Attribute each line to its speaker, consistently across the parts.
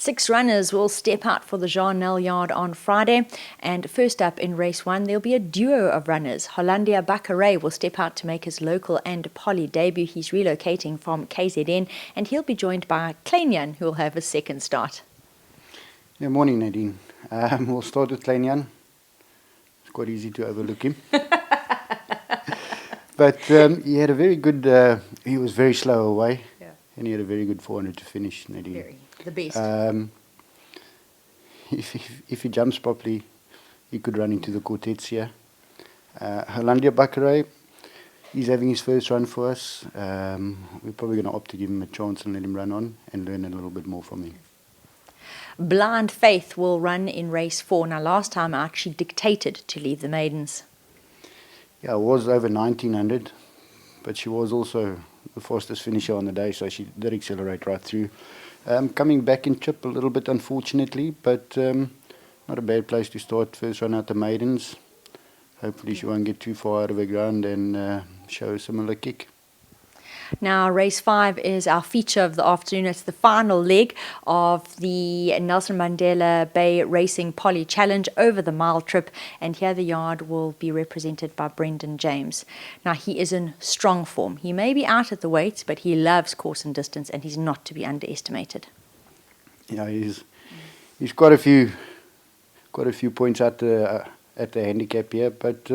Speaker 1: 6 runners will step out for the J NEL yard on Friday. And first up in race 1, there'll be a duo of runners. Hollandia Bakare will step out to make his local and poly debut. He's relocating from KZN, and he'll be joined by Klein, who will have a second start.
Speaker 2: Yeah, morning, Nadine. We'll start with Klein. It's quite easy to overlook him. But he had a very good, he was very slow away. Yeah. And he had a very good 400 to finish, Nadine.
Speaker 1: Very. The best.
Speaker 2: If he jumps properly, he could run into the quartets here. Hollandia Bakare, he's having his first run for us. We're probably going to opt to give him a chance and let him run on and learn a little bit more from him.
Speaker 1: Blind Faith will run in race 4. Now, last time out, she dictated to leave the maidens.
Speaker 2: Yeah, it was over 1900, but she was also the fastest finisher on the day, so she did accelerate right through. Coming back in trip a little bit, unfortunately, but not a bad place to start. First run out the maidens. Hopefully she won't get too far out of the ground and show a similar kick.
Speaker 1: Now, race 5 is our feature of the afternoon. It's the final leg of the Nelson Mandela Bay Racing Poly Challenge over the mile trip. And here the yard will be represented by Brendan James. Now, he is in strong form. He may be out at the weights, but he loves course and distance, and he's not to be underestimated.
Speaker 2: Yeah, he's quite a few points at the handicap here, but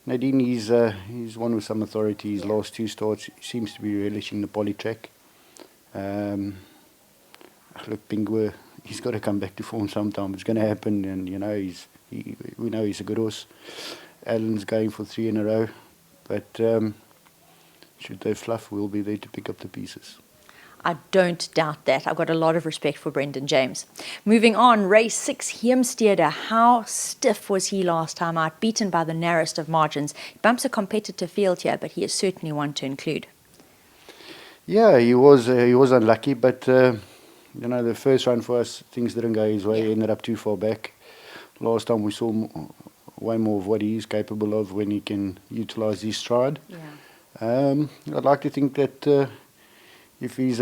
Speaker 2: Nadine, he's one with some authority. His last 2 starts, he seems to be relishing the poly track. Look, Pingwe, he's got to come back to form sometime. It's going to happen, and you know we know he's a good horse. Alan's going for 3 in a row, but should they fluff, we'll be there to pick up the pieces.
Speaker 1: I don't doubt that. I've got a lot of respect for Brendan James. Moving on, race 6, Heemstede. How stiff was he last time out? Beaten by the narrowest of margins. He bumps a competitive field here, but he is certainly one to include.
Speaker 2: Yeah, he was unlucky, but you know, the first run for us, things didn't go his way. He ended up too far back. Last time we saw way more of what he is capable of when he can utilise his stride. Yeah. I'd like to think that if he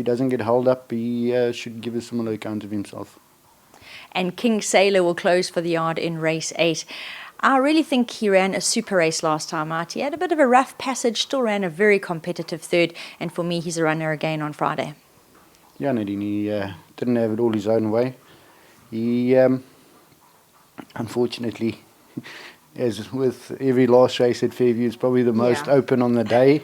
Speaker 2: doesn't get held up, he should give a similar account of himself.
Speaker 1: And King Sailor will close for the yard in race 8. I really think he ran a super race last time out. He had a bit of a rough passage, still ran a very competitive third, and for me, he's a runner again on Friday.
Speaker 2: Yeah, Nadine, he didn't have it all his own way. He, unfortunately, as with every last race at Fairview, it's probably the most open on the day.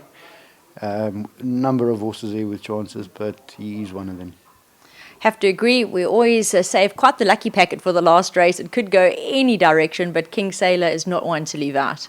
Speaker 2: Number of horses there with chances, but he is one of them.
Speaker 1: Have to agree, we always save quite the lucky packet for the last race. It could go any direction, but King Sailor is not one to leave out.